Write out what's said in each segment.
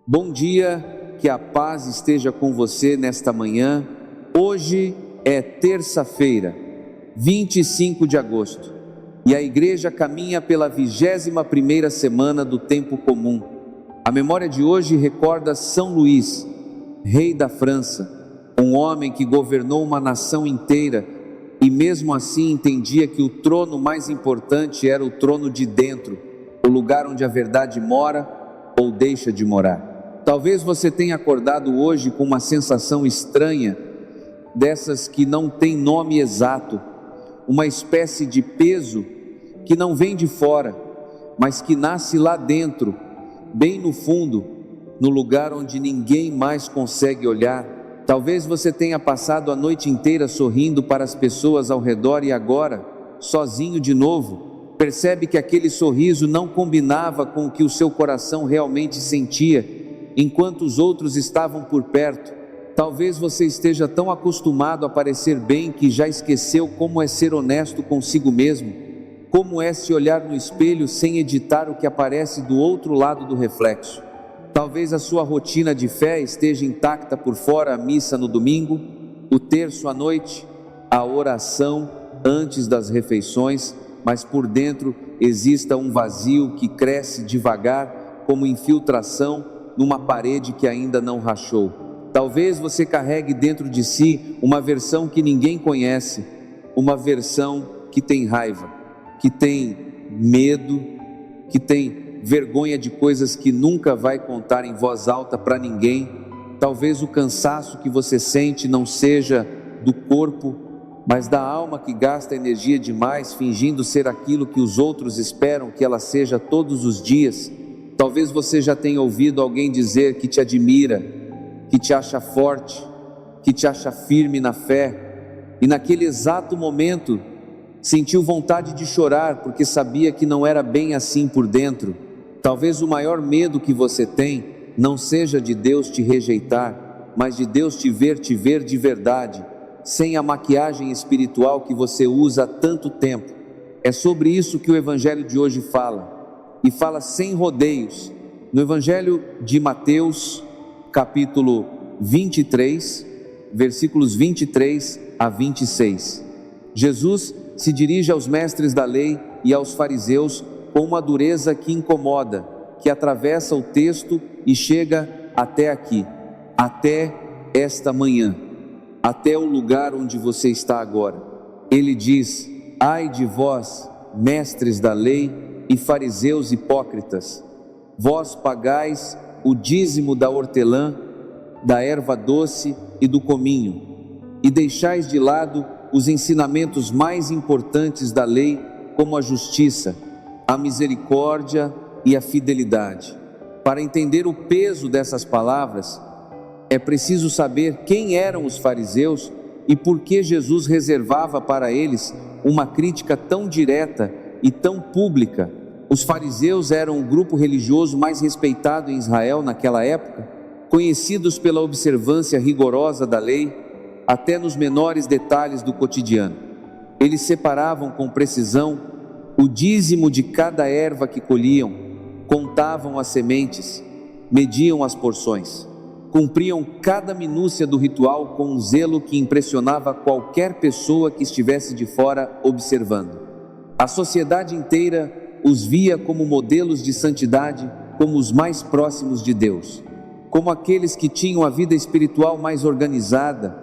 Bom dia, que a paz esteja com você nesta manhã. Hoje é terça-feira, 25 de agosto, e a igreja caminha pela 21ª semana do tempo comum. A memória de hoje recorda São Luís, rei da França, um homem que governou uma nação inteira e mesmo assim entendia que o trono mais importante era o trono de dentro, o lugar onde a verdade mora ou deixa de morar. Talvez você tenha acordado hoje com uma sensação estranha, dessas que não tem nome exato, uma espécie de peso que não vem de fora, mas que nasce lá dentro, bem no fundo, no lugar onde ninguém mais consegue olhar. Talvez você tenha passado a noite inteira sorrindo para as pessoas ao redor e agora, sozinho de novo, percebe que aquele sorriso não combinava com o que o seu coração realmente sentia, enquanto os outros estavam por perto. Talvez você esteja tão acostumado a parecer bem que já esqueceu como é ser honesto consigo mesmo, como é se olhar no espelho sem editar o que aparece do outro lado do reflexo. Talvez a sua rotina de fé esteja intacta por fora: a missa no domingo, o terço à noite, a oração antes das refeições, mas por dentro exista um vazio que cresce devagar como infiltração numa parede que ainda não rachou. Talvez você carregue dentro de si uma versão que ninguém conhece, uma versão que tem raiva, que tem medo, que tem vergonha de coisas que nunca vai contar em voz alta para ninguém. Talvez o cansaço que você sente não seja do corpo, mas da alma que gasta energia demais fingindo ser aquilo que os outros esperam que ela seja todos os dias. Talvez você já tenha ouvido alguém dizer que te admira, que te acha forte, que te acha firme na fé, e naquele exato momento sentiu vontade de chorar porque sabia que não era bem assim por dentro. Talvez o maior medo que você tem não seja de Deus te rejeitar, mas de Deus te ver de verdade, sem a maquiagem espiritual que você usa há tanto tempo. É sobre isso que o Evangelho de hoje fala. E fala sem rodeios, no Evangelho de Mateus, capítulo 23, versículos 23 a 26. Jesus se dirige aos mestres da lei e aos fariseus com uma dureza que incomoda, que atravessa o texto e chega até aqui, até esta manhã, até o lugar onde você está agora. Ele diz: ai de vós, mestres da lei e fariseus hipócritas, vós pagais o dízimo da hortelã, da erva doce e do cominho, e deixais de lado os ensinamentos mais importantes da lei, como a justiça, a misericórdia e a fidelidade. Para entender o peso dessas palavras, é preciso saber quem eram os fariseus e por que Jesus reservava para eles uma crítica tão direta e tão pública. Os fariseus eram o grupo religioso mais respeitado em Israel naquela época, conhecidos pela observância rigorosa da lei, até nos menores detalhes do cotidiano. Eles separavam com precisão o dízimo de cada erva que colhiam, contavam as sementes, mediam as porções, cumpriam cada minúcia do ritual com um zelo que impressionava qualquer pessoa que estivesse de fora observando. A sociedade inteira os via como modelos de santidade, como os mais próximos de Deus, como aqueles que tinham a vida espiritual mais organizada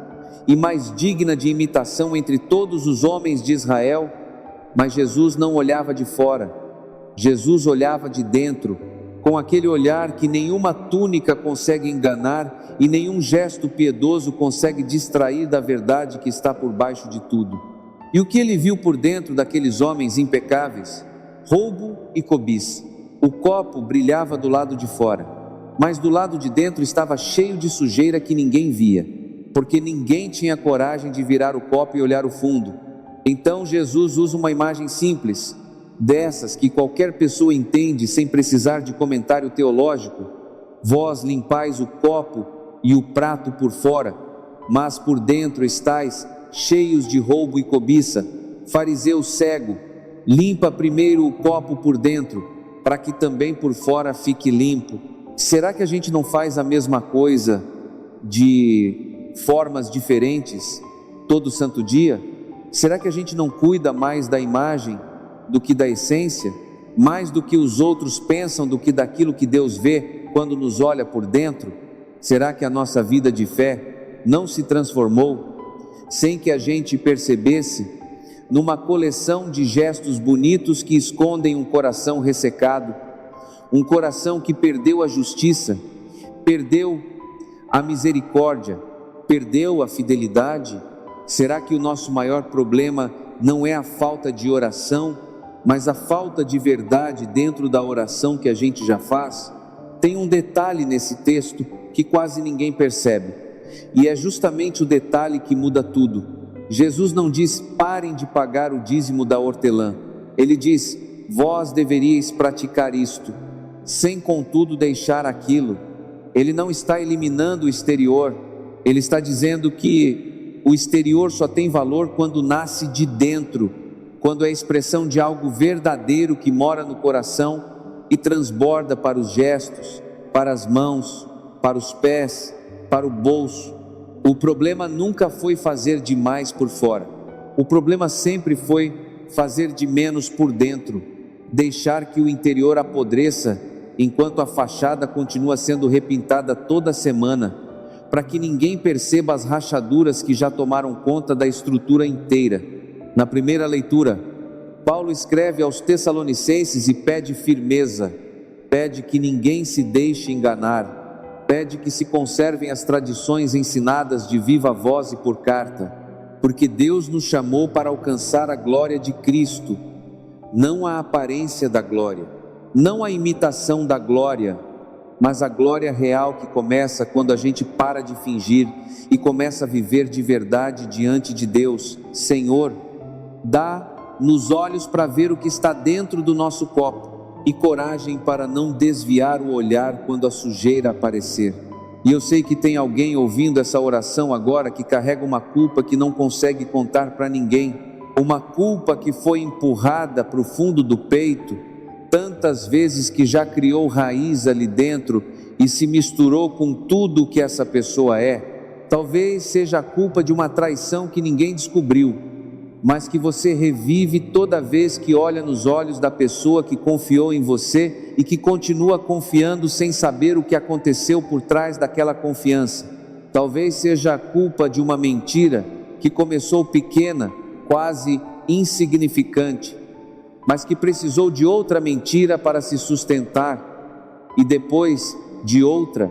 e mais digna de imitação entre todos os homens de Israel. Mas Jesus não olhava de fora, Jesus olhava de dentro, com aquele olhar que nenhuma túnica consegue enganar e nenhum gesto piedoso consegue distrair da verdade que está por baixo de tudo. E o que ele viu por dentro daqueles homens impecáveis? Roubo e cobiça. O copo brilhava do lado de fora, mas do lado de dentro estava cheio de sujeira que ninguém via, porque ninguém tinha coragem de virar o copo e olhar o fundo. Então Jesus usa uma imagem simples, dessas que qualquer pessoa entende sem precisar de comentário teológico. Vós limpais o copo e o prato por fora, mas por dentro estáis cheios de roubo e cobiça. Fariseu cego, limpa primeiro o copo por dentro, para que também por fora fique limpo. Será que a gente não faz a mesma coisa de formas diferentes todo santo dia? Será que a gente não cuida mais da imagem do que da essência? Mais do que os outros pensam do que daquilo que Deus vê quando nos olha por dentro? Será que a nossa vida de fé não se transformou, sem que a gente percebesse, numa coleção de gestos bonitos que escondem um coração ressecado, um coração que perdeu a justiça, perdeu a misericórdia, perdeu a fidelidade? Será que o nosso maior problema não é a falta de oração, mas a falta de verdade dentro da oração que a gente já faz? Tem um detalhe nesse texto que quase ninguém percebe, e é justamente o detalhe que muda tudo. Jesus não diz: parem de pagar o dízimo da hortelã. Ele diz: vós deveríeis praticar isto, sem contudo deixar aquilo. Ele não está eliminando o exterior, ele está dizendo que o exterior só tem valor quando nasce de dentro, quando é a expressão de algo verdadeiro que mora no coração e transborda para os gestos, para as mãos, para os pés, para o bolso. O problema nunca foi fazer demais por fora, o problema sempre foi fazer de menos por dentro, deixar que o interior apodreça, enquanto a fachada continua sendo repintada toda semana, para que ninguém perceba as rachaduras que já tomaram conta da estrutura inteira. Na primeira leitura, Paulo escreve aos Tessalonicenses e pede firmeza, pede que ninguém se deixe enganar, pede que se conservem as tradições ensinadas de viva voz e por carta, porque Deus nos chamou para alcançar a glória de Cristo, não a aparência da glória, não a imitação da glória, mas a glória real que começa quando a gente para de fingir e começa a viver de verdade diante de Deus. Senhor, dá-nos olhos para ver o que está dentro do nosso copo e coragem para não desviar o olhar quando a sujeira aparecer. E eu sei que tem alguém ouvindo essa oração agora que carrega uma culpa que não consegue contar para ninguém, uma culpa que foi empurrada para o fundo do peito tantas vezes que já criou raiz ali dentro e se misturou com tudo o que essa pessoa é. Talvez seja a culpa de uma traição que ninguém descobriu, mas que você revive toda vez que olha nos olhos da pessoa que confiou em você e que continua confiando sem saber o que aconteceu por trás daquela confiança. Talvez seja a culpa de uma mentira que começou pequena, quase insignificante, mas que precisou de outra mentira para se sustentar, e depois de outra,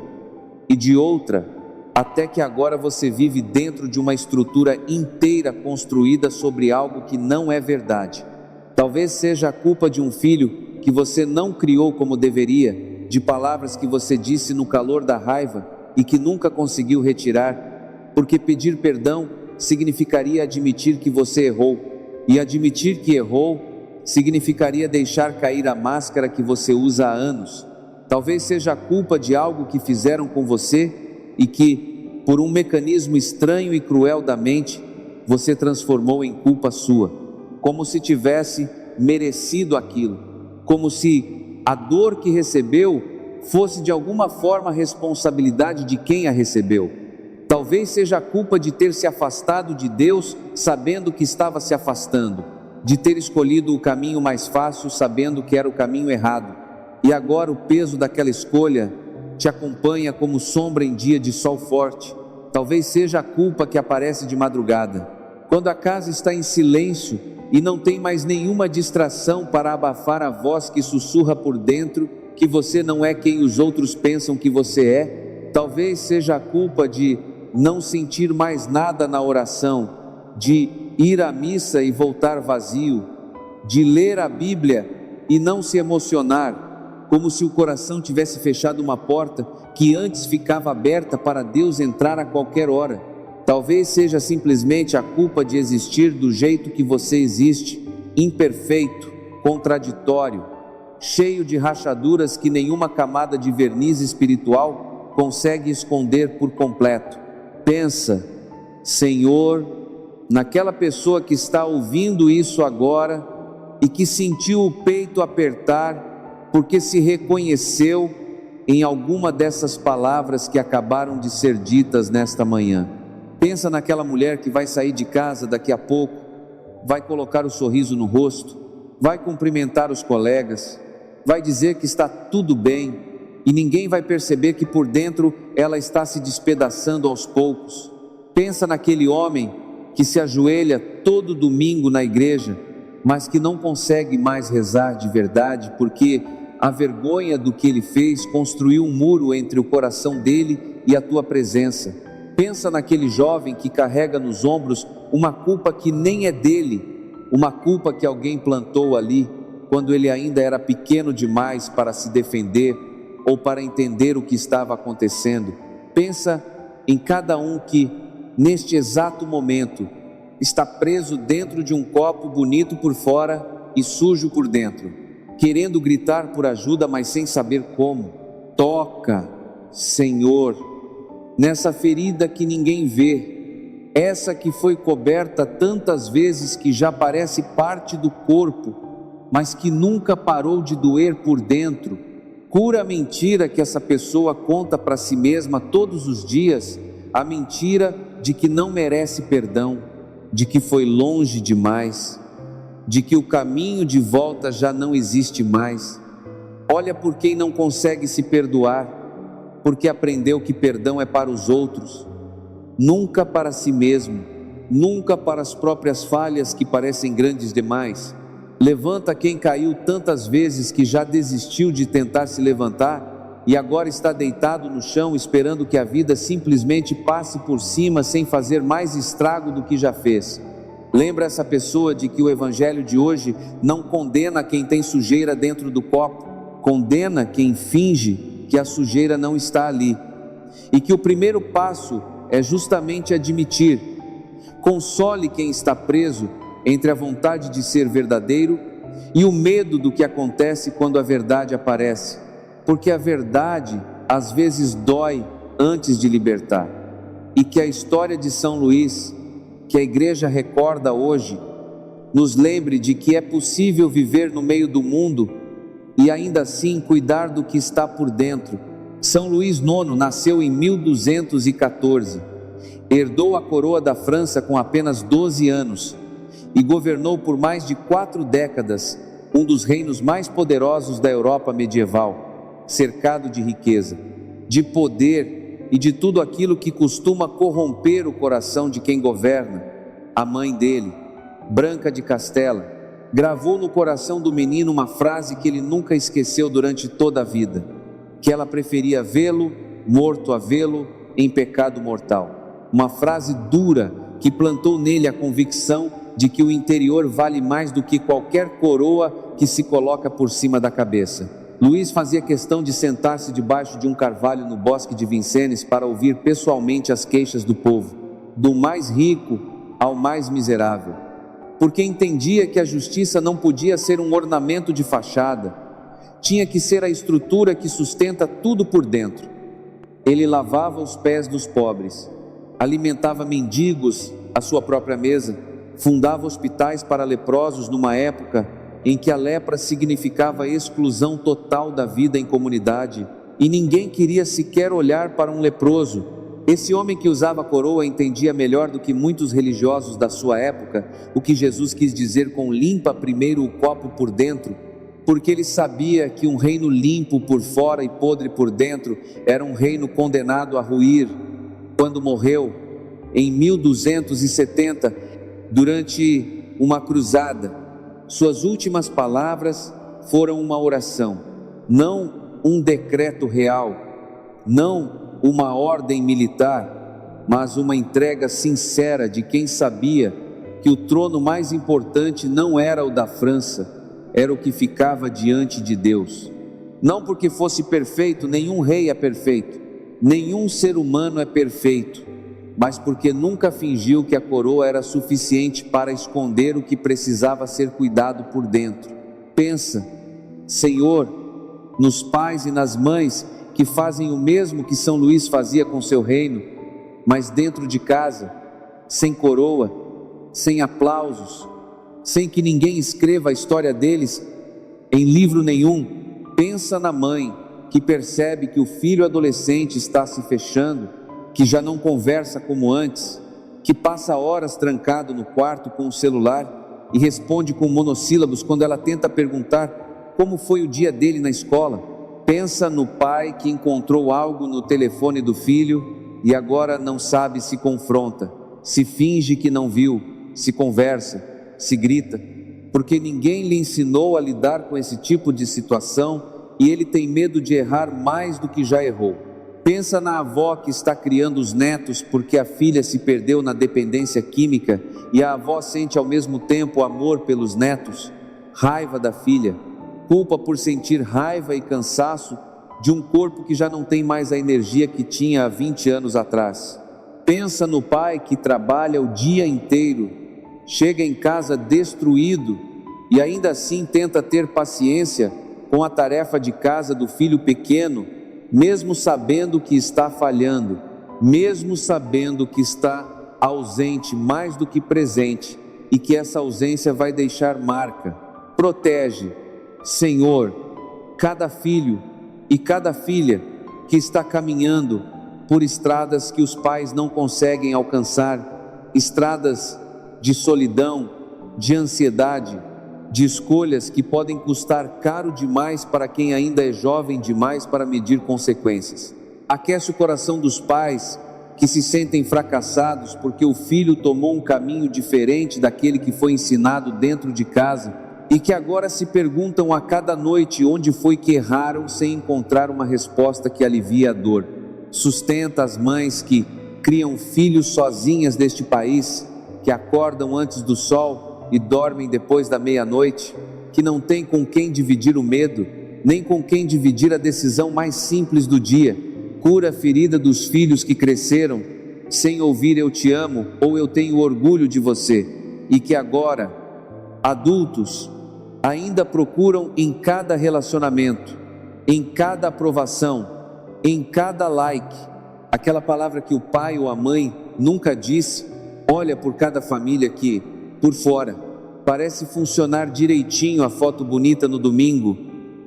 e de outra, até que agora você vive dentro de uma estrutura inteira construída sobre algo que não é verdade. Talvez seja a culpa de um filho que você não criou como deveria, de palavras que você disse no calor da raiva e que nunca conseguiu retirar, porque pedir perdão significaria admitir que você errou, e admitir que errou significaria deixar cair a máscara que você usa há anos. Talvez seja a culpa de algo que fizeram com você e que, por um mecanismo estranho e cruel da mente, você transformou em culpa sua, como se tivesse merecido aquilo, como se a dor que recebeu fosse de alguma forma responsabilidade de quem a recebeu. Talvez seja a culpa de ter se afastado de Deus sabendo que estava se afastando, de ter escolhido o caminho mais fácil sabendo que era o caminho errado, e agora o peso daquela escolha te acompanha como sombra em dia de sol forte. Talvez seja a culpa que aparece de madrugada, quando a casa está em silêncio e não tem mais nenhuma distração para abafar a voz que sussurra por dentro que você não é quem os outros pensam que você é. Talvez seja a culpa de não sentir mais nada na oração, de ir à missa e voltar vazio, de ler a Bíblia e não se emocionar, como se o coração tivesse fechado uma porta que antes ficava aberta para Deus entrar a qualquer hora. Talvez seja simplesmente a culpa de existir do jeito que você existe, imperfeito, contraditório, cheio de rachaduras que nenhuma camada de verniz espiritual consegue esconder por completo. Pensa, Senhor, naquela pessoa que está ouvindo isso agora e que sentiu o peito apertar porque se reconheceu em alguma dessas palavras que acabaram de ser ditas nesta manhã. Pensa naquela mulher que vai sair de casa daqui a pouco, vai colocar o sorriso no rosto, vai cumprimentar os colegas, vai dizer que está tudo bem, e ninguém vai perceber que por dentro ela está se despedaçando aos poucos. Pensa naquele homem que se ajoelha todo domingo na igreja, mas que não consegue mais rezar de verdade, porque a vergonha do que ele fez construiu um muro entre o coração dele e a tua presença. Pensa naquele jovem que carrega nos ombros uma culpa que nem é dele, uma culpa que alguém plantou ali, quando ele ainda era pequeno demais para se defender ou para entender o que estava acontecendo. Pensa em cada um que, neste exato momento, está preso dentro de um copo bonito por fora e sujo por dentro, querendo gritar por ajuda, mas sem saber como. Toca, Senhor, nessa ferida que ninguém vê, essa que foi coberta tantas vezes que já parece parte do corpo, mas que nunca parou de doer por dentro. Cura a mentira que essa pessoa conta para si mesma todos os dias, a mentira de que não merece perdão, de que foi longe demais, de que o caminho de volta já não existe mais. Olha por quem não consegue se perdoar, porque aprendeu que perdão é para os outros, nunca para si mesmo, nunca para as próprias falhas que parecem grandes demais. Levanta quem caiu tantas vezes que já desistiu de tentar se levantar e agora está deitado no chão esperando que a vida simplesmente passe por cima sem fazer mais estrago do que já fez. Lembra essa pessoa de que o evangelho de hoje não condena quem tem sujeira dentro do copo, condena quem finge que a sujeira não está ali, e que o primeiro passo é justamente admitir. Console quem está preso entre a vontade de ser verdadeiro e o medo do que acontece quando a verdade aparece, porque a verdade às vezes dói antes de libertar, e que a história de São Luís, que a igreja recorda hoje, nos lembre de que é possível viver no meio do mundo e ainda assim cuidar do que está por dentro. São Luís IX nasceu em 1214, herdou a coroa da França com apenas 12 anos e governou por mais de 4 décadas um dos reinos mais poderosos da Europa medieval, cercado de riqueza, de poder e de tudo aquilo que costuma corromper o coração de quem governa. A mãe dele, Branca de Castela, gravou no coração do menino uma frase que ele nunca esqueceu durante toda a vida, que ela preferia vê-lo morto a vê-lo em pecado mortal. Uma frase dura que plantou nele a convicção de que o interior vale mais do que qualquer coroa que se coloca por cima da cabeça. Luís fazia questão de sentar-se debaixo de um carvalho no bosque de Vincennes para ouvir pessoalmente as queixas do povo, do mais rico ao mais miserável, porque entendia que a justiça não podia ser um ornamento de fachada, tinha que ser a estrutura que sustenta tudo por dentro. Ele lavava os pés dos pobres, alimentava mendigos à sua própria mesa, fundava hospitais para leprosos numa época em que a lepra significava a exclusão total da vida em comunidade, e ninguém queria sequer olhar para um leproso. Esse homem que usava a coroa entendia melhor do que muitos religiosos da sua época o que Jesus quis dizer com limpa primeiro o copo por dentro, porque ele sabia que um reino limpo por fora e podre por dentro era um reino condenado a ruir. Quando morreu, em 1270, durante uma cruzada, suas últimas palavras foram uma oração, não um decreto real, não uma ordem militar, mas uma entrega sincera de quem sabia que o trono mais importante não era o da França, era o que ficava diante de Deus. Não porque fosse perfeito, nenhum rei é perfeito, nenhum ser humano é perfeito, mas porque nunca fingiu que a coroa era suficiente para esconder o que precisava ser cuidado por dentro. Pensa, Senhor, nos pais e nas mães que fazem o mesmo que São Luís fazia com seu reino, mas dentro de casa, sem coroa, sem aplausos, sem que ninguém escreva a história deles em livro nenhum. Pensa na mãe que percebe que o filho adolescente está se fechando, que já não conversa como antes, que passa horas trancado no quarto com o celular e responde com monossílabos quando ela tenta perguntar como foi o dia dele na escola. Pensa no pai que encontrou algo no telefone do filho e agora não sabe se confronta, se finge que não viu, se conversa, se grita, porque ninguém lhe ensinou a lidar com esse tipo de situação e ele tem medo de errar mais do que já errou. Pensa na avó que está criando os netos porque a filha se perdeu na dependência química e a avó sente ao mesmo tempo amor pelos netos, raiva da filha, culpa por sentir raiva e cansaço de um corpo que já não tem mais a energia que tinha há 20 anos atrás. Pensa no pai que trabalha o dia inteiro, chega em casa destruído e ainda assim tenta ter paciência com a tarefa de casa do filho pequeno, mesmo sabendo que está falhando, mesmo sabendo que está ausente mais do que presente e que essa ausência vai deixar marca. Protege, Senhor, cada filho e cada filha que está caminhando por estradas que os pais não conseguem alcançar, estradas de solidão, de ansiedade, de escolhas que podem custar caro demais para quem ainda é jovem demais para medir consequências. Aquece o coração dos pais que se sentem fracassados porque o filho tomou um caminho diferente daquele que foi ensinado dentro de casa e que agora se perguntam a cada noite onde foi que erraram sem encontrar uma resposta que alivie a dor. Sustenta as mães que criam filhos sozinhas deste país, que acordam antes do sol e dormem depois da meia-noite, que não tem com quem dividir o medo, nem com quem dividir a decisão mais simples do dia. Cura a ferida dos filhos que cresceram sem ouvir eu te amo ou eu tenho orgulho de você, e que agora, adultos, ainda procuram em cada relacionamento, em cada aprovação, em cada like, aquela palavra que o pai ou a mãe nunca disse. Olha por cada família que, por fora, parece funcionar direitinho a foto bonita no domingo,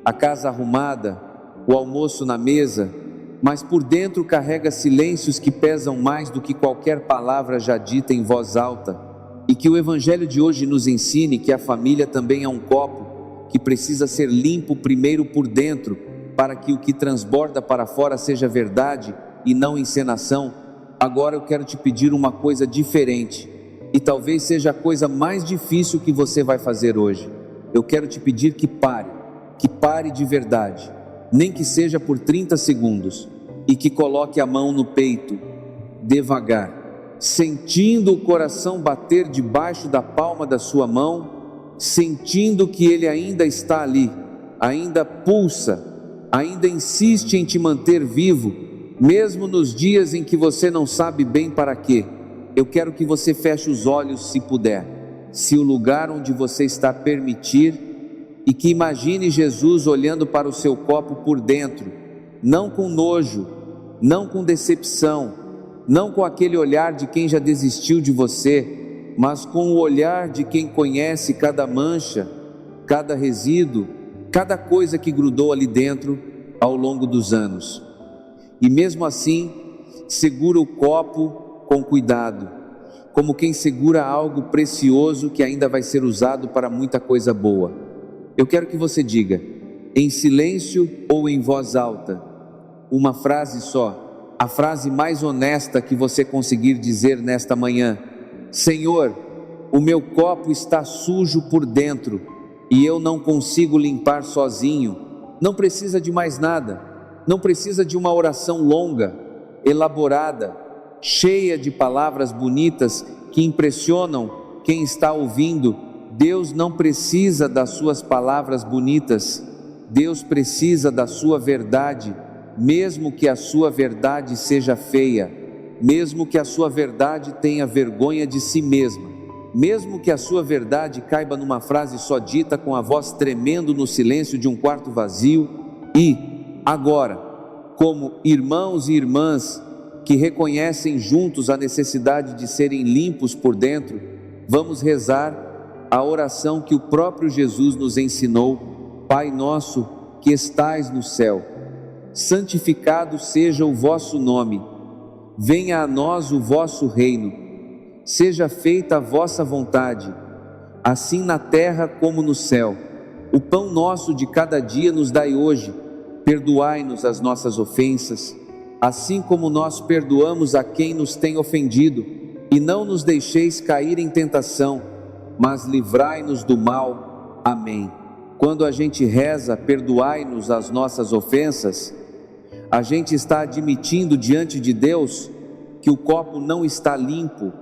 a casa arrumada, o almoço na mesa, mas por dentro carrega silêncios que pesam mais do que qualquer palavra já dita em voz alta. E que o Evangelho de hoje nos ensine que a família também é um copo que precisa ser limpo primeiro por dentro, para que o que transborda para fora seja verdade e não encenação. Agora eu quero te pedir uma coisa diferente, e talvez seja a coisa mais difícil que você vai fazer hoje. Eu quero te pedir que pare de verdade, nem que seja por 30 segundos, e que coloque a mão no peito, devagar, sentindo o coração bater debaixo da palma da sua mão, sentindo que ele ainda está ali, ainda pulsa, ainda insiste em te manter vivo, mesmo nos dias em que você não sabe bem para quê. Eu quero que você feche os olhos se puder, se o lugar onde você está permitir, e que imagine Jesus olhando para o seu copo por dentro, não com nojo, não com decepção, não com aquele olhar de quem já desistiu de você, mas com o olhar de quem conhece cada mancha, cada resíduo, cada coisa que grudou ali dentro ao longo dos anos. E mesmo assim, segura o copo com cuidado, como quem segura algo precioso que ainda vai ser usado para muita coisa boa. Eu quero que você diga, em silêncio ou em voz alta, uma frase só, a frase mais honesta que você conseguir dizer nesta manhã: Senhor, o meu copo está sujo por dentro e eu não consigo limpar sozinho. Não precisa de mais nada. Não precisa de uma oração longa, elaborada, cheia de palavras bonitas que impressionam quem está ouvindo. Deus não precisa das suas palavras bonitas, Deus precisa da sua verdade, mesmo que a sua verdade seja feia, mesmo que a sua verdade tenha vergonha de si mesma, mesmo que a sua verdade caiba numa frase só dita com a voz tremendo no silêncio de um quarto vazio. E agora, como irmãos e irmãs que reconhecem juntos a necessidade de serem limpos por dentro, vamos rezar a oração que o próprio Jesus nos ensinou: Pai nosso que estais no céu, santificado seja o vosso nome. Venha a nós o vosso reino. Seja feita a vossa vontade, assim na terra como no céu. O pão nosso de cada dia nos dai hoje. Perdoai-nos as nossas ofensas, assim como nós perdoamos a quem nos tem ofendido. E não nos deixeis cair em tentação, mas livrai-nos do mal. Amém. Quando a gente reza, perdoai-nos as nossas ofensas, a gente está admitindo diante de Deus que o copo não está limpo,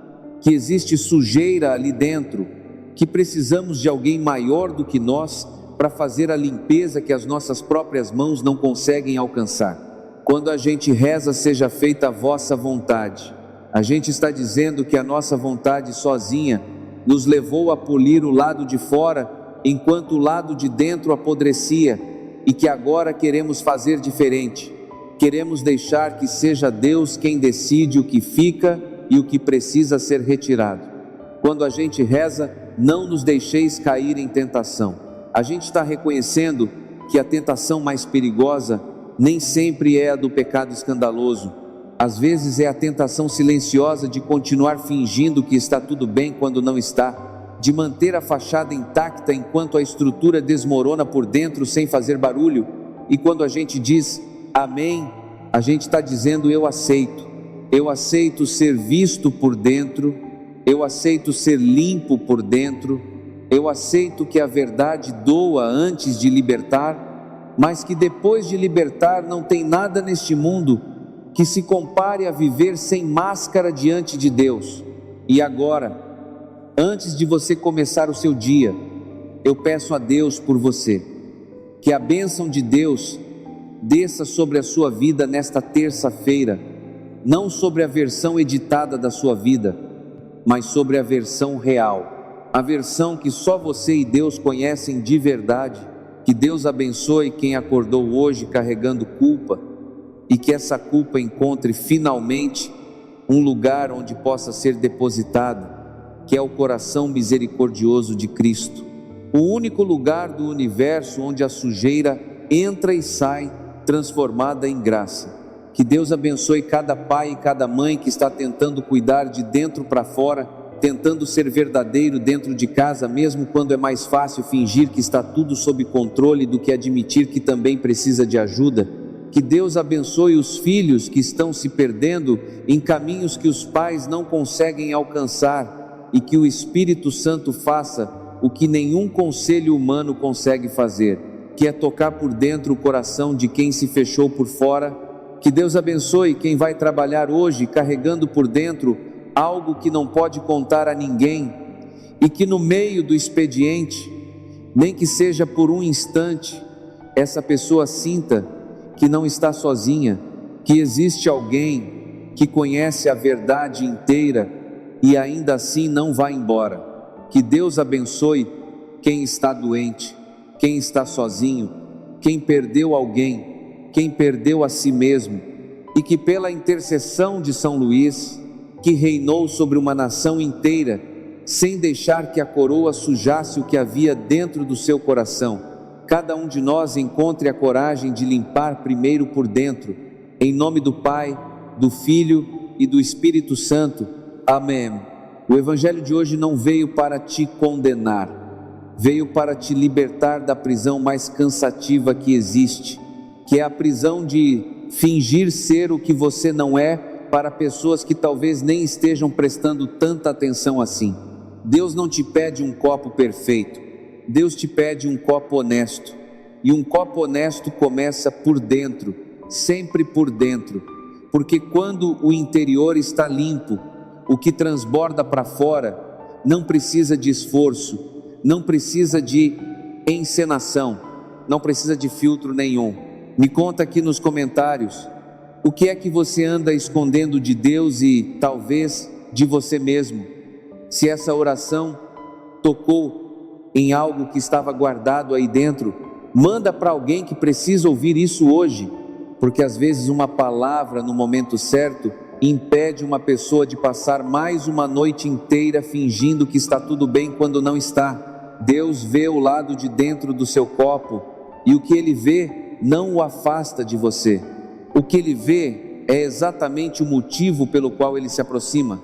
que existe sujeira ali dentro, que precisamos de alguém maior do que nós para fazer a limpeza que as nossas próprias mãos não conseguem alcançar. Quando a gente reza, seja feita a vossa vontade, a gente está dizendo que a nossa vontade sozinha nos levou a polir o lado de fora, enquanto o lado de dentro apodrecia, e que agora queremos fazer diferente. Queremos deixar que seja Deus quem decide o que fica e o que precisa ser retirado. Quando a gente reza, não nos deixeis cair em tentação. A gente está reconhecendo que a tentação mais perigosa nem sempre é a do pecado escandaloso. Às vezes é a tentação silenciosa de continuar fingindo que está tudo bem quando não está, de manter a fachada intacta enquanto a estrutura desmorona por dentro sem fazer barulho. E quando a gente diz amém, a gente está dizendo eu aceito ser visto por dentro, eu aceito ser limpo por dentro, eu aceito que a verdade doa antes de libertar, mas que depois de libertar não tem nada neste mundo que se compare a viver sem máscara diante de Deus. E agora, antes de você começar o seu dia, eu peço a Deus por você, que a bênção de Deus desça sobre a sua vida nesta terça-feira, não sobre a versão editada da sua vida, mas sobre a versão real, a versão que só você e Deus conhecem de verdade. Que Deus abençoe quem acordou hoje carregando culpa, e que essa culpa encontre finalmente um lugar onde possa ser depositado, que é o coração misericordioso de Cristo, o único lugar do universo onde a sujeira entra e sai transformada em graça. Que Deus abençoe cada pai e cada mãe que está tentando cuidar de dentro para fora, tentando ser verdadeiro dentro de casa, mesmo quando é mais fácil fingir que está tudo sob controle do que admitir que também precisa de ajuda. Que Deus abençoe os filhos que estão se perdendo em caminhos que os pais não conseguem alcançar, e que o Espírito Santo faça o que nenhum conselho humano consegue fazer, que é tocar por dentro o coração de quem se fechou por fora. Que Deus abençoe quem vai trabalhar hoje carregando por dentro algo que não pode contar a ninguém, e que no meio do expediente, nem que seja por um instante, essa pessoa sinta que não está sozinha, que existe alguém que conhece a verdade inteira e ainda assim não vai embora. Que Deus abençoe quem está doente, quem está sozinho, quem perdeu alguém, quem perdeu a si mesmo, e que pela intercessão de São Luís, que reinou sobre uma nação inteira, sem deixar que a coroa sujasse o que havia dentro do seu coração, cada um de nós encontre a coragem de limpar primeiro por dentro, em nome do Pai, do Filho e do Espírito Santo. Amém. O Evangelho de hoje não veio para te condenar, veio para te libertar da prisão mais cansativa que existe, que é a prisão de fingir ser o que você não é para pessoas que talvez nem estejam prestando tanta atenção assim. Deus não te pede um copo perfeito, Deus te pede um copo honesto, e um copo honesto começa por dentro, sempre por dentro, porque quando o interior está limpo, o que transborda para fora não precisa de esforço, não precisa de encenação, não precisa de filtro nenhum. Me conta aqui nos comentários, o que é que você anda escondendo de Deus e talvez de você mesmo? Se essa oração tocou em algo que estava guardado aí dentro, manda para alguém que precisa ouvir isso hoje, porque às vezes uma palavra no momento certo impede uma pessoa de passar mais uma noite inteira fingindo que está tudo bem quando não está. Deus vê o lado de dentro do seu copo, e o que Ele vê não o afasta de você. O que ele vê é exatamente o motivo pelo qual ele se aproxima.